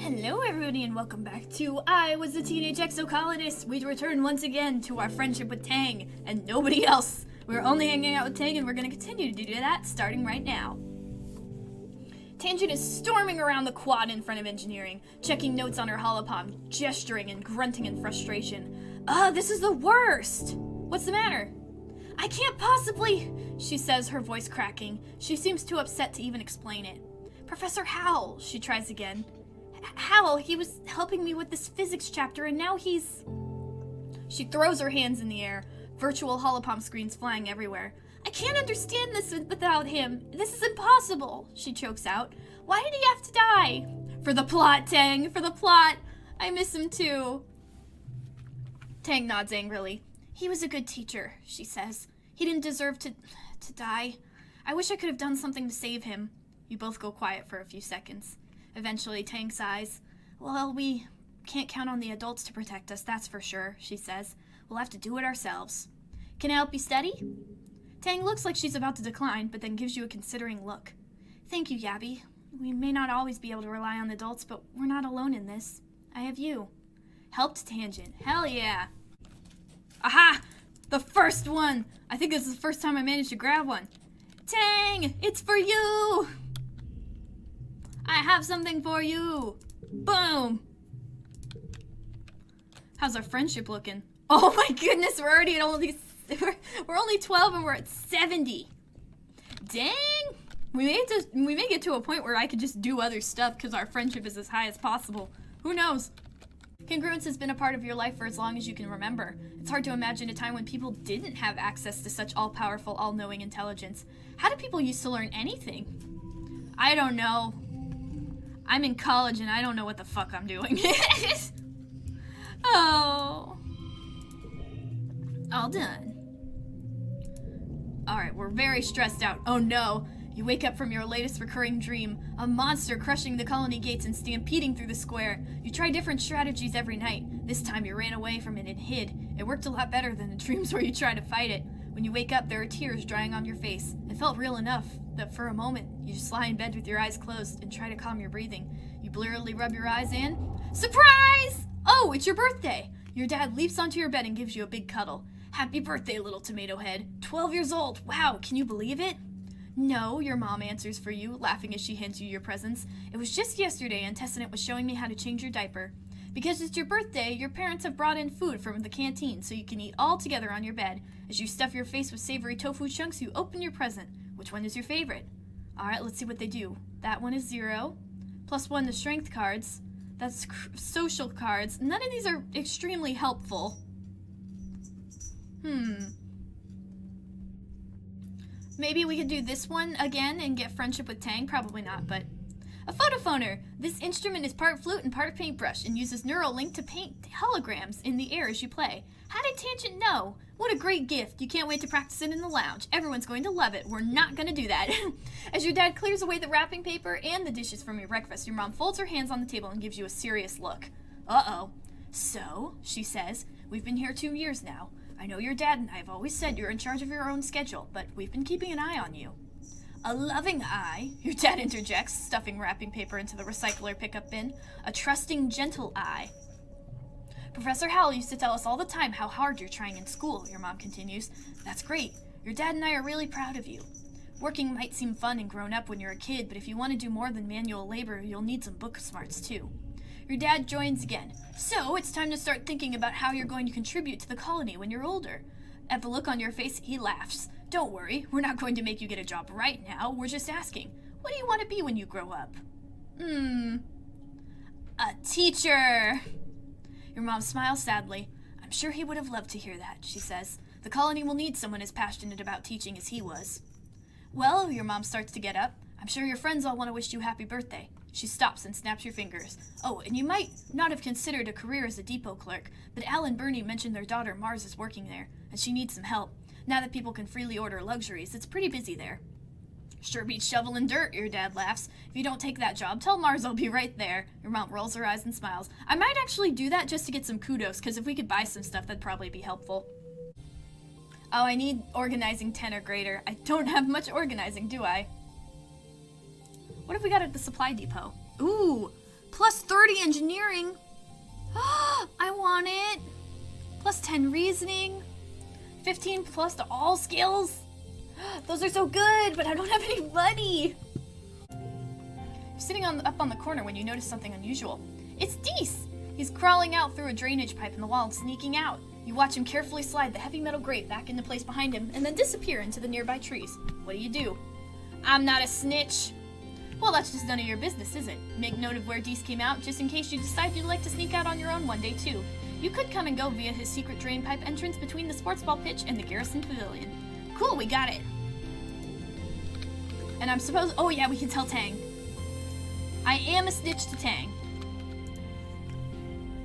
Hello everybody and welcome back to I Was a Teenage Exocolonist. We return once again to our friendship with Tang and nobody else. We're only hanging out with Tang and we're going to continue to do that starting right now. Tangent is storming around the quad in front of engineering, checking notes on her holopalm, gesturing and grunting in frustration. This is the worst! What's the matter? I can't possibly, she says, her voice cracking. She seems too upset to even explain it. Professor Howell, she tries again. Howell, he was helping me with this physics chapter and now he's... She throws her hands in the air, virtual holopalm screens flying everywhere. I can't understand this without him. This is impossible, she chokes out. Why did he have to die? For the plot, Tang, for the plot. I miss him too. Tang nods angrily. He was a good teacher, she says. He didn't deserve to die. I wish I could have done something to save him. You both go quiet for a few seconds. Eventually, Tang sighs. Well, we can't count on the adults to protect us, that's for sure, she says. We'll have to do it ourselves. Can I help you study? Tang looks like she's about to decline, but then gives you a considering look. Thank you, Yabby. We may not always be able to rely on the adults, but we're not alone in this. I have you. Helped Tangent. Hell yeah. Aha! The first one! I think this is the first time I managed to grab one. Tang! It's for you! I have something for you! Boom! How's our friendship looking? Oh my goodness, we're already at we're only 12 and we're at 70. Dang! We may get to a point where I could just do other stuff because our friendship is as high as possible. Who knows? Congruence has been a part of your life for as long as you can remember. It's hard to imagine a time when people didn't have access to such all-powerful, all-knowing intelligence. How did people used to learn anything? I don't know. I'm in college and I don't know what the fuck I'm doing. Oh. All done. Alright, we're very stressed out. Oh no. You wake up from your latest recurring dream, a monster crushing the colony gates and stampeding through the square. You try different strategies every night. This time you ran away from it and hid. It worked a lot better than the dreams where you try to fight it. When you wake up, there are tears drying on your face. It felt real enough that for a moment, you just lie in bed with your eyes closed and try to calm your breathing. You blearily rub your eyes and... Surprise! Oh, it's your birthday! Your dad leaps onto your bed and gives you a big cuddle. Happy birthday, little tomato head. 12 years old. Wow, can you believe it? No, your mom answers for you, laughing as she hands you your presents. It was just yesterday and Tessonant was showing me how to change your diaper. Because it's your birthday, your parents have brought in food from the canteen so you can eat all together on your bed. As you stuff your face with savory tofu chunks, you open your present. Which one is your favorite? Alright, let's see what they do. That one is 0. +1 to strength cards. That's social cards. None of these are extremely helpful. Maybe we could do this one again and get friendship with Tang? Probably not, but... A photophoner! This instrument is part flute and part paintbrush and uses Neuralink to paint holograms in the air as you play. How did Tangent know? What a great gift. You can't wait to practice it in the lounge. Everyone's going to love it. We're not going to do that. As your dad clears away the wrapping paper and the dishes from your breakfast, your mom folds her hands on the table and gives you a serious look. Uh-oh. So, she says, we've been here 2 years now. I know your dad and I have always said you're in charge of your own schedule, but we've been keeping an eye on you. A loving eye, your dad interjects, stuffing wrapping paper into the recycler pickup bin. A trusting, gentle eye. Professor Howell used to tell us all the time how hard you're trying in school, your mom continues. That's great. Your dad and I are really proud of you. Working might seem fun and grown up when you're a kid, but if you want to do more than manual labor, you'll need some book smarts too. Your dad joins again. So, it's time to start thinking about how you're going to contribute to the colony when you're older. At the look on your face, he laughs. Don't worry, we're not going to make you get a job right now. We're just asking, what do you want to be when you grow up? A teacher. Your mom smiles sadly. I'm sure he would have loved to hear that, she says. The colony will need someone as passionate about teaching as he was. Well, your mom starts to get up. I'm sure your friends all want to wish you happy birthday. She stops and snaps your fingers. Oh, and you might not have considered a career as a depot clerk, but Al and Bernie mentioned their daughter Mars is working there, and she needs some help. Now that people can freely order luxuries, it's pretty busy there. Sure beats shoveling dirt, your dad laughs. If you don't take that job, tell Mars I'll be right there. Your mom rolls her eyes and smiles. I might actually do that just to get some kudos, because if we could buy some stuff, that'd probably be helpful. Oh, I need organizing 10 or greater. I don't have much organizing, do I? What have we got at the supply depot? Ooh, Plus 30 engineering. I want it. Plus 10 reasoning. 15 plus to all skills. Those are so good, but I don't have any money. You're sitting up on the corner when you notice something unusual. It's Deese. He's crawling out through a drainage pipe in the wall and sneaking out. You watch him carefully slide the heavy metal grate back into place behind him and then disappear into the nearby trees. What do? I'm not a snitch. Well, that's just none of your business, is it? Make note of where Deese came out, just in case you decide you'd like to sneak out on your own one day, too. You could come and go via his secret drain pipe entrance between the sports ball pitch and the garrison pavilion. Cool, we got it. And I'm supposed... Oh, yeah, we can tell Tang. I am a snitch to Tang.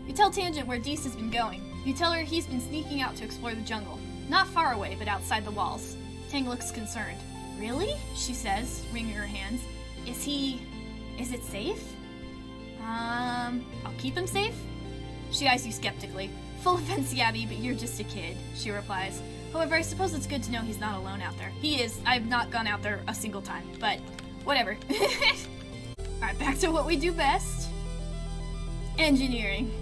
You tell Tangent where Deese has been going. You tell her he's been sneaking out to explore the jungle. Not far away, but outside the walls. Tang looks concerned. Really? She says, wringing her hands. Is it safe? I'll keep him safe? She eyes you skeptically. Full offense, Yabby, but you're just a kid, she replies. However, I suppose it's good to know he's not alone out there. He is. I've not gone out there a single time, but whatever. Alright, back to what we do best. Engineering.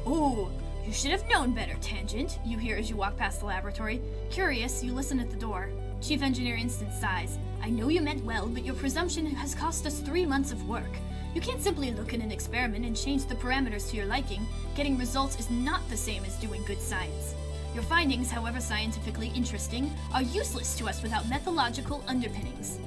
Ooh, you should have known better, Tangent, you hear as you walk past the laboratory. Curious, you listen at the door. Chief Engineer Instant sighs. I know you meant well, but your presumption has cost us 3 months of work. You can't simply look at an experiment and change the parameters to your liking. Getting results is not the same as doing good science. Your findings, however scientifically interesting, are useless to us without methodological underpinnings.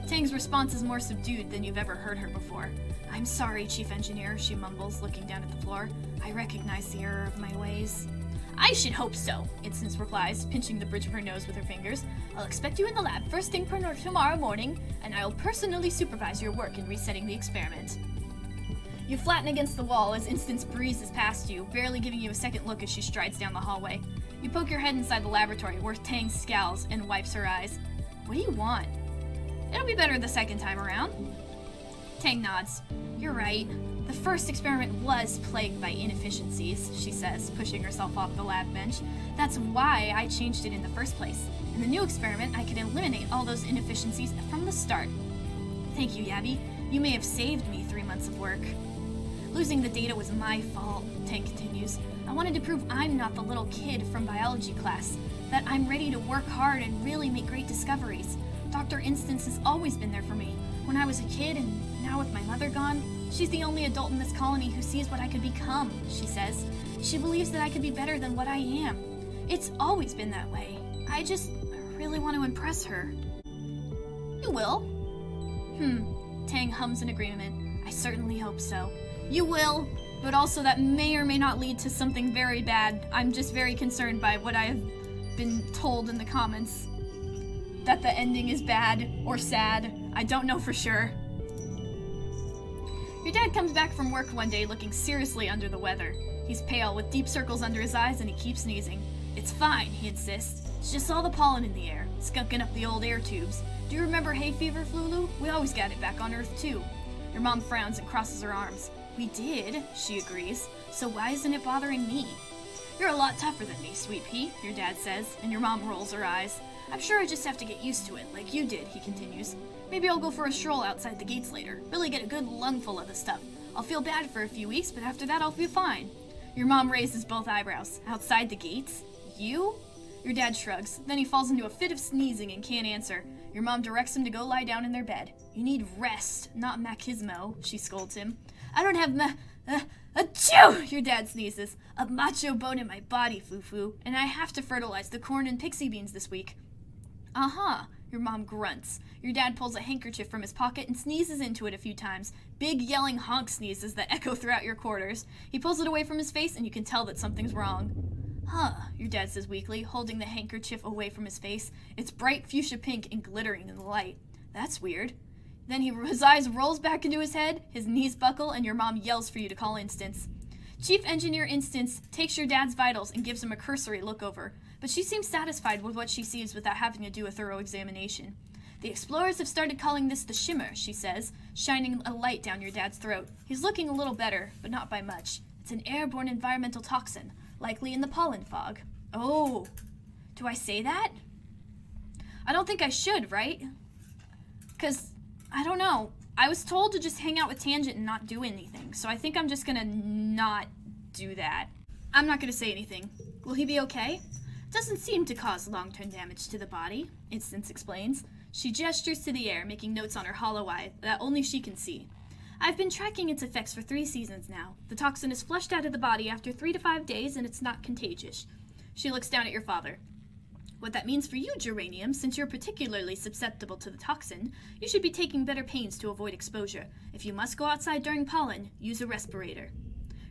Tang's response is more subdued than you've ever heard her before. I'm sorry, Chief Engineer, she mumbles, looking down at the floor. I recognize the error of my ways. I should hope so, Instance replies, pinching the bridge of her nose with her fingers. I'll expect you in the lab first thing tomorrow morning, and I'll personally supervise your work in resetting the experiment. You flatten against the wall as Instance breezes past you, barely giving you a second look as she strides down the hallway. You poke your head inside the laboratory, where Tang scowls and wipes her eyes. What do you want? It'll be better the second time around. Tang nods. You're right. The first experiment was plagued by inefficiencies, she says, pushing herself off the lab bench. That's why I changed it in the first place. In the new experiment, I could eliminate all those inefficiencies from the start. Thank you, Yabby. You may have saved me 3 months of work. Losing the data was my fault, Tang continues. I wanted to prove I'm not the little kid from biology class, that I'm ready to work hard and really make great discoveries. Dr. Instance has always been there for me. When I was a kid and now with my mother gone, she's the only adult in this colony who sees what I could become, she says. She believes that I could be better than what I am. It's always been that way. I just really want to impress her. You will. Tang hums in agreement. I certainly hope so. You will, but also that may or may not lead to something very bad. I'm just very concerned by what I have been told in the comments. That the ending is bad or sad. I don't know for sure. Your dad comes back from work one day looking seriously under the weather. He's pale, with deep circles under his eyes, and he keeps sneezing. It's fine, he insists. It's just all the pollen in the air, skunking up the old air tubes. Do you remember hay fever, Flulu? We always got it back on Earth, too. Your mom frowns and crosses her arms. We did, she agrees. So why isn't it bothering me? You're a lot tougher than me, Sweet Pea, your dad says, and your mom rolls her eyes. I'm sure I just have to get used to it, like you did, he continues. Maybe I'll go for a stroll outside the gates later, really get a good lungful of the stuff. I'll feel bad for a few weeks, but after that I'll be fine. Your mom raises both eyebrows. Outside the gates? You? Your dad shrugs. Then he falls into a fit of sneezing and can't answer. Your mom directs him to go lie down in their bed. You need rest, not machismo, she scolds him. I don't have achoo! Your dad sneezes. A macho bone in my body, Foo-Foo, and I have to fertilize the corn and pixie beans this week. Uh-huh, your mom grunts. Your dad pulls a handkerchief from his pocket and sneezes into it a few times. Big yelling honk sneezes that echo throughout your quarters. He pulls it away from his face and you can tell that something's wrong. Huh, your dad says weakly, holding the handkerchief away from his face. It's bright fuchsia pink and glittering in the light. That's weird. Then his eyes rolls back into his head, his knees buckle, and your mom yells for you to call Instance. Chief Engineer Instance takes your dad's vitals and gives him a cursory look over, but she seems satisfied with what she sees without having to do a thorough examination. The explorers have started calling this the Shimmer, she says, shining a light down your dad's throat. He's looking a little better, but not by much. It's an airborne environmental toxin, likely in the pollen fog. Oh, do I say that? I don't think I should, right? 'Cause I don't know. I was told to just hang out with Tangent and not do anything, so I think I'm just gonna not do that. I'm not gonna say anything. Will he be okay? Doesn't seem to cause long-term damage to the body, Instance explains. She gestures to the air, making notes on her hollow eye that only she can see. I've been tracking its effects for 3 seasons now. The toxin is flushed out of the body after 3 to 5 days, and it's not contagious. She looks down at your father. What that means for you, Geranium, since you're particularly susceptible to the toxin, you should be taking better pains to avoid exposure. If you must go outside during pollen, use a respirator.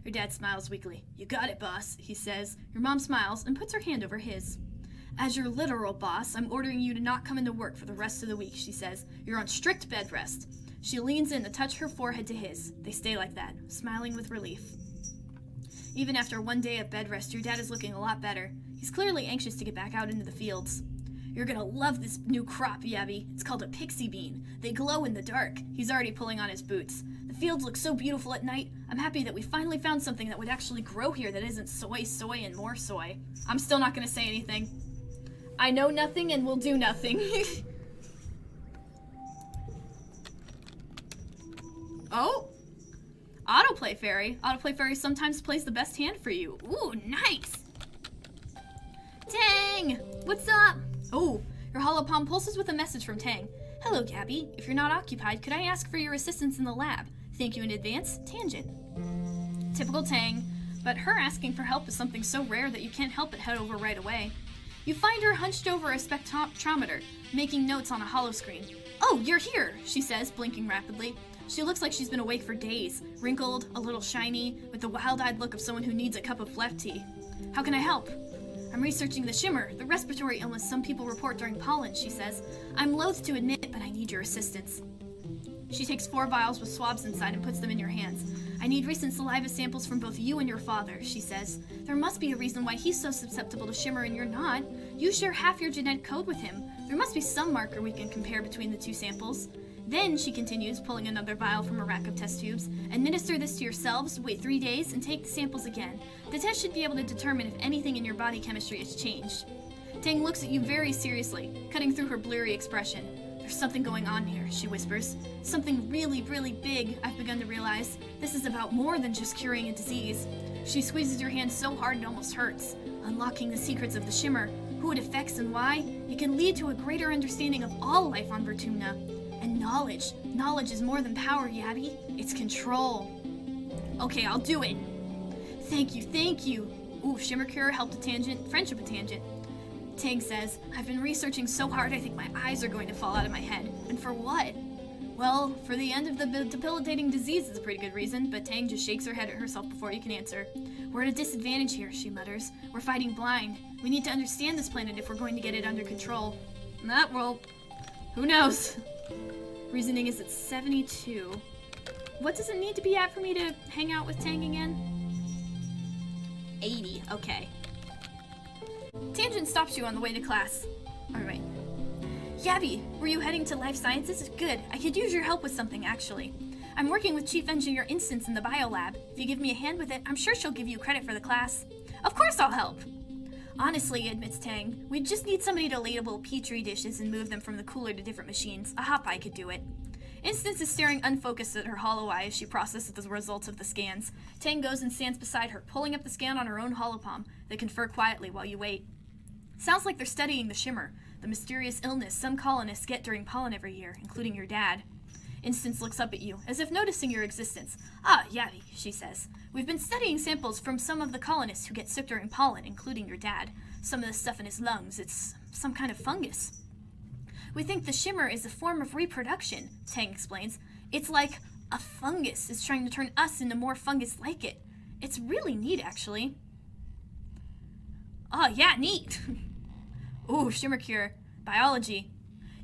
Her dad smiles weakly. You got it, boss, he says. Your mom smiles and puts her hand over his. As your literal boss, I'm ordering you to not come into work for the rest of the week, she says. You're on strict bed rest. She leans in to touch her forehead to his. They stay like that, smiling with relief. Even after 1 day of bed rest, your dad is looking a lot better. He's clearly anxious to get back out into the fields. You're gonna love this new crop, Yabby. It's called a pixie bean. They glow in the dark. He's already pulling on his boots. The fields look so beautiful at night. I'm happy that we finally found something that would actually grow here that isn't soy, and more soy. I'm still not gonna say anything. I know nothing and will do nothing. Oh! Autoplay Fairy. Autoplay Fairy sometimes plays the best hand for you. Ooh, nice! Tang! What's up? Oh, your hollow palm pulses with a message from Tang. Hello, Gabby. If you're not occupied, could I ask for your assistance in the lab? Thank you in advance, Tangent. Typical Tang, but her asking for help is something so rare that you can't help but head over right away. You find her hunched over a spectrometer, making notes on a hollow screen. Oh, you're here, she says, blinking rapidly. She looks like she's been awake for days, wrinkled, a little shiny, with the wild-eyed look of someone who needs a cup of left tea. How can I help? I'm researching the Shimmer, the respiratory illness some people report during pollen, she says. I'm loath to admit, but I need your assistance. She takes 4 vials with swabs inside and puts them in your hands. I need recent saliva samples from both you and your father, she says. There must be a reason why he's so susceptible to Shimmer and you're not. You share half your genetic code with him. There must be some marker we can compare between the 2 samples. Then, she continues, pulling another vial from a rack of test tubes, administer this to yourselves, wait 3 days, and take the samples again. The test should be able to determine if anything in your body chemistry has changed. Tang looks at you very seriously, cutting through her bleary expression. There's something going on here, she whispers. Something really, really big, I've begun to realize. This is about more than just curing a disease. She squeezes your hand so hard it almost hurts. Unlocking the secrets of the Shimmer, who it affects and why, it can lead to a greater understanding of all life on Vertumna. And knowledge. Knowledge is more than power, Yabby. It's control. Okay, I'll do it. Thank you, thank you. Ooh, Shimmer Cure helped a Tangent, friendship a Tangent. Tang says, I've been researching so hard I think my eyes are going to fall out of my head. And for what? Well, for the end of the debilitating disease is a pretty good reason, but Tang just shakes her head at herself before you can answer. We're at a disadvantage here, she mutters. We're fighting blind. We need to understand this planet if we're going to get it under control. Well, who knows? Reasoning is at 72. What does it need to be at for me to hang out with Tang again? 80, okay. Tangent stops you on the way to class. Alright. Yabby, were you heading to life sciences? Good, I could use your help with something, actually. I'm working with Chief Engineer Instance in the biolab. If you give me a hand with it, I'm sure she'll give you credit for the class. Of course I'll help! Honestly, admits Tang, we just need somebody to label petri dishes and move them from the cooler to different machines. A hot eye could do it. Instance is staring unfocused at her hollow eye as she processes the results of the scans. Tang goes and stands beside her, pulling up the scan on her own hollow palm. They confer quietly while you wait. Sounds like they're studying the Shimmer, the mysterious illness some colonists get during pollen every year, including your dad. Instance looks up at you, as if noticing your existence. Ah, Yabby, she says. We've been studying samples from some of the colonists who get sick during pollen, including your dad. Some of the stuff in his lungs, it's some kind of fungus. We think the Shimmer is a form of reproduction, Tang explains. It's like a fungus is trying to turn us into more fungus like it. It's really neat, actually. Oh, yeah, neat. Ooh, Shimmer Cure. Biology.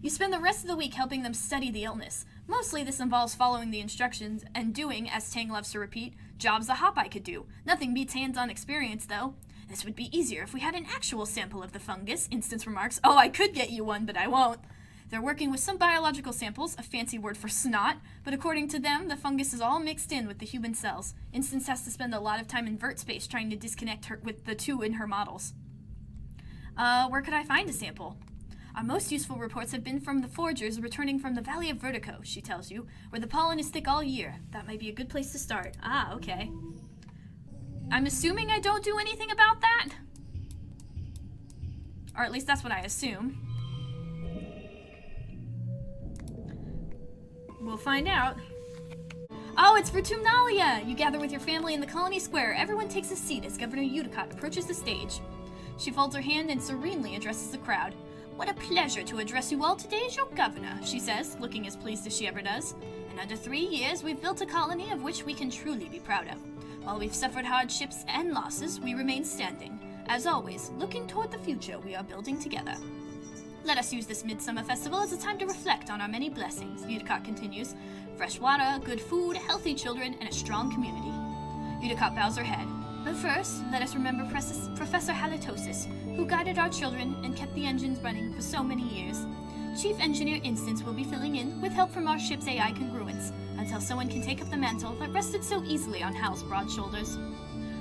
You spend the rest of the week helping them study the illness. Mostly this involves following the instructions and doing, as Tang loves to repeat, jobs a Hop-Eye could do. Nothing beats hands-on experience, though. This would be easier if we had an actual sample of the fungus, Instance remarks. Oh, I could get you one, but I won't. They're working with some biological samples, a fancy word for snot, but according to them, the fungus is all mixed in with the human cells. Instance has to spend a lot of time in vert space trying to disconnect her with the two in her models. Where could I find a sample? Our most useful reports have been from the foragers returning from the Valley of Vertigo, she tells you, where the pollen is thick all year. That might be a good place to start. Ah, okay. I'm assuming I don't do anything about that? Or at least that's what I assume. We'll find out. Oh, it's Vertumnalia! You gather with your family in the colony square. Everyone takes a seat as Governor Udicott approaches the stage. She folds her hand and serenely addresses the crowd. What a pleasure to address you all today as your governor, she says, looking as pleased as she ever does. In under 3 years, we've built a colony of which we can truly be proud of. While we've suffered hardships and losses, we remain standing. As always, looking toward the future we are building together. Let us use this Midsummer festival as a time to reflect on our many blessings, Udicott continues. Fresh water, good food, healthy children, and a strong community. Udicott bows her head. But first, let us remember Professor Halitosis, who guided our children and kept the engines running for so many years. Chief Engineer Instance will be filling in with help from our ship's AI congruence until someone can take up the mantle that rested so easily on Hal's broad shoulders.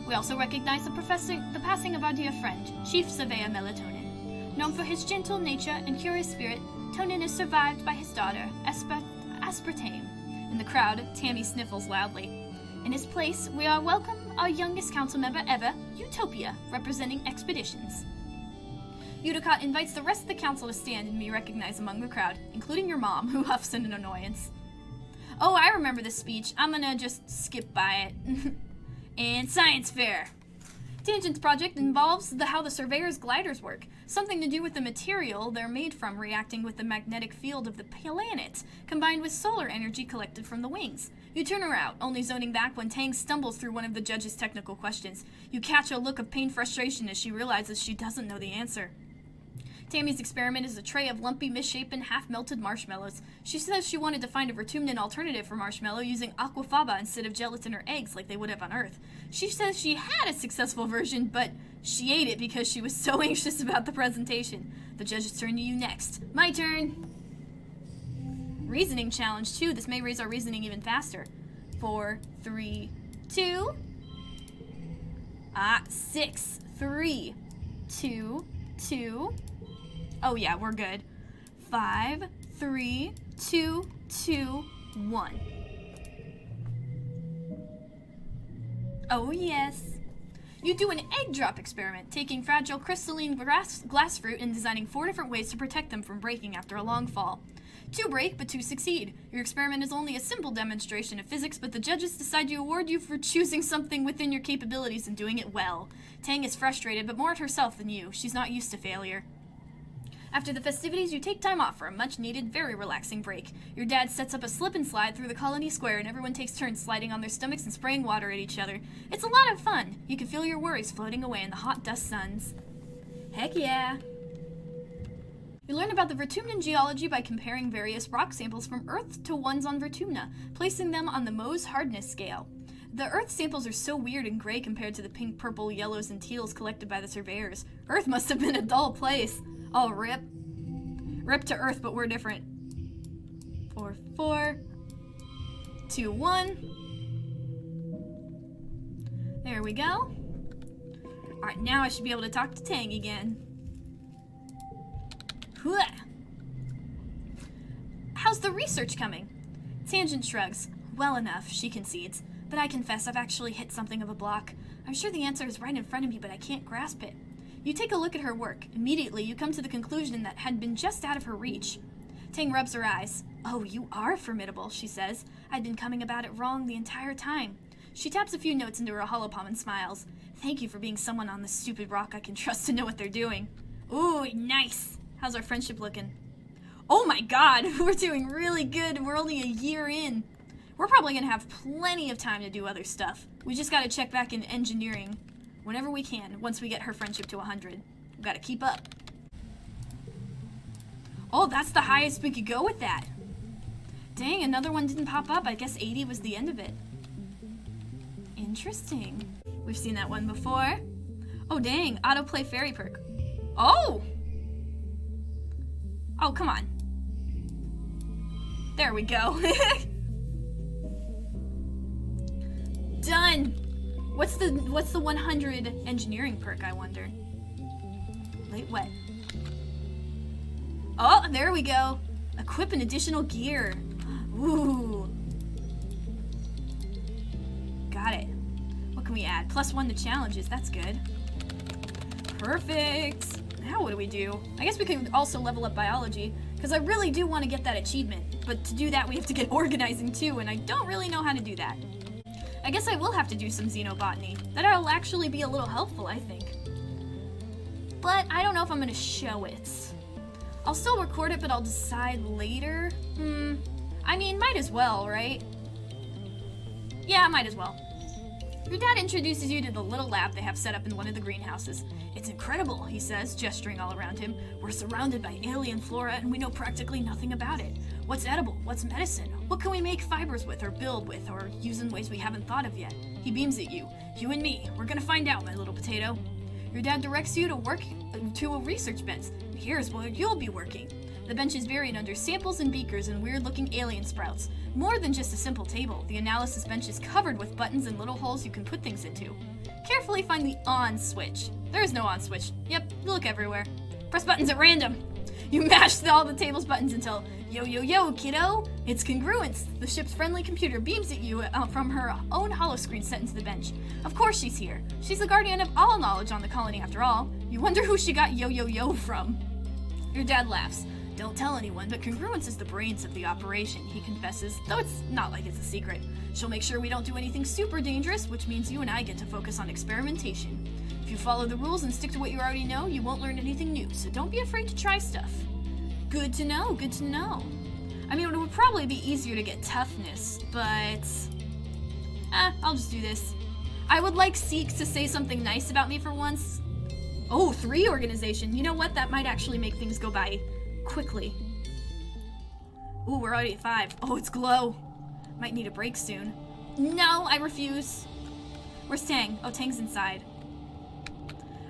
We also recognize the passing of our dear friend, Chief Surveyor Melatonin. Known for his gentle nature and curious spirit, Tonin is survived by his daughter, Aspartame. In the crowd, Tammy sniffles loudly. In his place, we welcome our youngest council member ever, Utopia, representing Expeditions. Udicott invites the rest of the council to stand and be recognized among the crowd, including your mom, who huffs in an annoyance. Oh, I remember this speech. I'm gonna just skip by it. And science fair. Tangent's project involves how the surveyor's gliders work, something to do with the material they're made from reacting with the magnetic field of the planet, combined with solar energy collected from the wings. You turn her out, only zoning back when Tang stumbles through one of the judge's technical questions. You catch a look of pained frustration as she realizes she doesn't know the answer. Tammy's experiment is a tray of lumpy, misshapen, half-melted marshmallows. She says she wanted to find a Vertumnan alternative for marshmallow using aquafaba instead of gelatin or eggs like they would have on Earth. She says she had a successful version, but she ate it because she was so anxious about the presentation. The judge's turn to you next. My turn! Reasoning challenge, too. This may raise our reasoning even faster. 4, 3, 2... 6, 3, 2, 2... Oh yeah, we're good. 5, 3, 2, 2, 1. Oh yes. You do an egg drop experiment, taking fragile crystalline glass fruit and designing 4 different ways to protect them from breaking after a long fall. 2 break, but 2 succeed. Your experiment is only a simple demonstration of physics, but the judges decide to award you for choosing something within your capabilities and doing it well. Tang is frustrated, but more at herself than you. She's not used to failure. After the festivities, you take time off for a much-needed, very relaxing break. Your dad sets up a slip and slide through the colony square, and everyone takes turns sliding on their stomachs and spraying water at each other. It's a lot of fun. You can feel your worries floating away in the hot dust suns. Heck yeah! You learn about the Vertumnan geology by comparing various rock samples from Earth to ones on Vertumna, placing them on the Mohs hardness scale. The Earth samples are so weird and gray compared to the pink, purple, yellows, and teals collected by the surveyors. Earth must have been a dull place. Oh, rip. Rip to Earth, but we're different. 4, 4, 2, 1. There we go. Alright, now I should be able to talk to Tang again. Hooah. How's the research coming? Tangent shrugs. Well enough, she concedes. But I confess I've actually hit something of a block. I'm sure the answer is right in front of me, but I can't grasp it. You take a look at her work. Immediately, you come to the conclusion that had been just out of her reach. Tang rubs her eyes. Oh, you are formidable, she says. I'd been coming about it wrong the entire time. She taps a few notes into her holopalm and smiles. Thank you for being someone on this stupid rock I can trust to know what they're doing. Ooh, nice. How's our friendship looking? Oh my god, we're doing really good. We're only a year in. We're probably going to have plenty of time to do other stuff. We just got to check back in engineering whenever we can, once we get her friendship to 100. We've got to keep up. Oh, that's the highest we could go with that. Dang, another one didn't pop up. I guess 80 was the end of it. Interesting. We've seen that one before. Oh, dang, autoplay fairy perk. Oh! Oh, come on. There we go. Done! What's the 100 engineering perk, I wonder? Late wet. Oh, there we go. Equip an additional gear. Ooh. Got it. What can we add? +1 to challenges. That's good. Perfect. Now what do we do? I guess we could also level up biology, because I really do want to get that achievement. But to do that, we have to get organizing too, and I don't really know how to do that. I guess I will have to do some xenobotany. That'll actually be a little helpful, I think. But I don't know if I'm going to show it. I'll still record it, but I'll decide later. I mean, might as well, right? Yeah, might as well. Your dad introduces you to the little lab they have set up in one of the greenhouses. It's incredible, he says, gesturing all around him. We're surrounded by alien flora and we know practically nothing about it. What's edible? What's medicine? What can we make fibers with or build with or use in ways we haven't thought of yet? He beams at you. You and me. We're gonna find out, my little potato. Your dad directs you to a research bench. Here's where you'll be working. The bench is buried under samples and beakers and weird-looking alien sprouts. More than just a simple table, the analysis bench is covered with buttons and little holes you can put things into. Carefully find the on switch. There is no on switch. Yep, look everywhere. Press buttons at random. You mash all the table's buttons until, yo, yo, yo, kiddo! It's Congruence. The ship's friendly computer beams at you from her own holoscreen set into the bench. Of course she's here. She's the guardian of all knowledge on the colony after all. You wonder who she got yo, yo, yo from. Your dad laughs. Don't tell anyone, but Congruence is the brains of the operation, he confesses, though it's not like it's a secret. She'll make sure we don't do anything super dangerous, which means you and I get to focus on experimentation. If you follow the rules and stick to what you already know, you won't learn anything new, so don't be afraid to try stuff. Good to know, good to know. I mean, it would probably be easier to get toughness, but... I'll just do this. I would like Seek to say something nice about me for once. Oh, 3 organization. You know what? That might actually make things go by quickly. Ooh, we're already at 5. Oh, it's Glow. Might need a break soon. No, I refuse. Where's Tang? Oh, Tang's inside.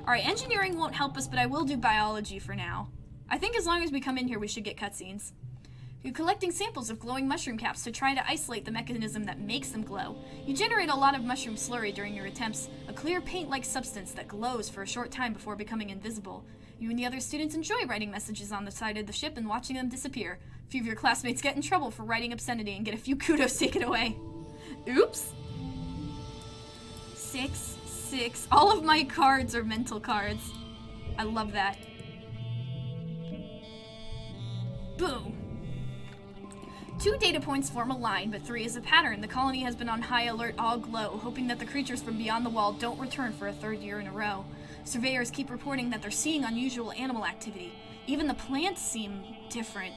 Alright, engineering won't help us, but I will do biology for now. I think as long as we come in here, we should get cutscenes. You're collecting samples of glowing mushroom caps to try to isolate the mechanism that makes them glow. You generate a lot of mushroom slurry during your attempts, a clear paint-like substance that glows for a short time before becoming invisible. You and the other students enjoy writing messages on the side of the ship and watching them disappear. A few of your classmates get in trouble for writing obscenity and get a few kudos taken away. Oops. 6, 6. All of my cards are mental cards. I love that. Boom. 2 data points form a line, but 3 is a pattern. The colony has been on high alert all glow, hoping that the creatures from beyond the wall don't return for a 3rd year in a row. Surveyors keep reporting that they're seeing unusual animal activity. Even the plants seem different,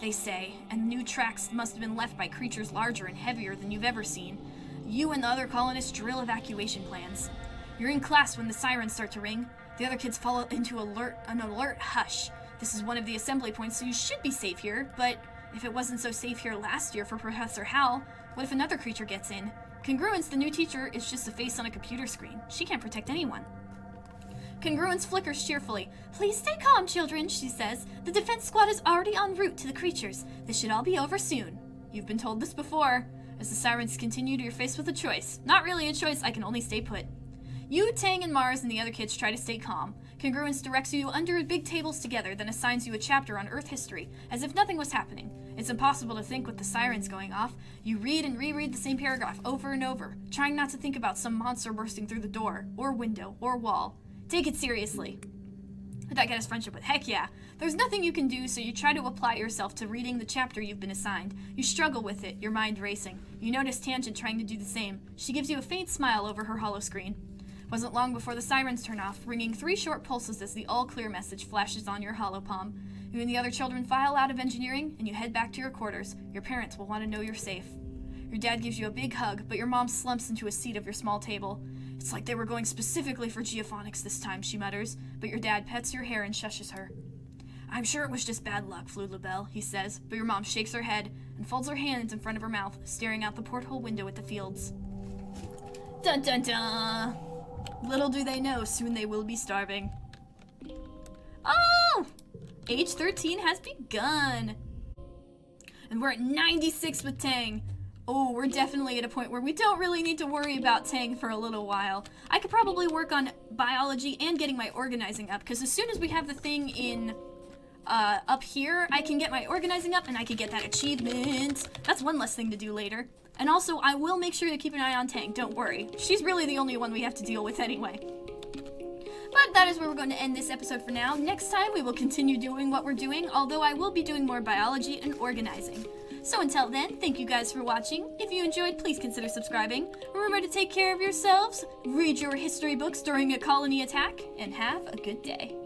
they say, and new tracks must have been left by creatures larger and heavier than you've ever seen. You and the other colonists drill evacuation plans. You're in class when the sirens start to ring. The other kids fall into an alert hush. This is one of the assembly points, so you should be safe here, but if it wasn't so safe here last year for Professor Hal, what if another creature gets in? Congruence, the new teacher, is just a face on a computer screen. She can't protect anyone. Congruence flickers cheerfully. Please stay calm, children, she says. The defense squad is already en route to the creatures. This should all be over soon. You've been told this before. As the sirens continue, you're faced with a choice. Not really a choice, I can only stay put. You, Tang, and Mars and the other kids try to stay calm. Congruence directs you under big tables together, then assigns you a chapter on Earth history, as if nothing was happening. It's impossible to think with the sirens going off. You read and reread the same paragraph over and over, trying not to think about some monster bursting through the door, or window, or wall. Take it seriously. Would that get us friendship with? Heck yeah. There's nothing you can do, so you try to apply yourself to reading the chapter you've been assigned. You struggle with it, your mind racing. You notice Tangent trying to do the same. She gives you a faint smile over her holoscreen. Wasn't long before the sirens turn off, ringing 3 short pulses as the all-clear message flashes on your holopalm. You and the other children file out of engineering, and you head back to your quarters. Your parents will want to know you're safe. Your dad gives you a big hug, but your mom slumps into a seat of your small table. It's like they were going specifically for geophonics this time, she mutters, but your dad pets your hair and shushes her. I'm sure it was just bad luck, Flulabelle, he says, but your mom shakes her head and folds her hands in front of her mouth, staring out the porthole window at the fields. Dun dun dun! Little do they know, soon they will be starving. Oh! Age 13 has begun! And we're at 96 with Tang. Oh, we're definitely at a point where we don't really need to worry about Tang for a little while. I could probably work on biology and getting my organizing up, because as soon as we have the thing in up here, I can get my organizing up and I can get that achievement. That's one less thing to do later. And also, I will make sure to keep an eye on Tang, don't worry. She's really the only one we have to deal with anyway. But that is where we're going to end this episode for now. Next time, we will continue doing what we're doing, although I will be doing more biology and organizing. So until then, thank you guys for watching. If you enjoyed, please consider subscribing. Remember to take care of yourselves, read your history books during a colony attack, and have a good day.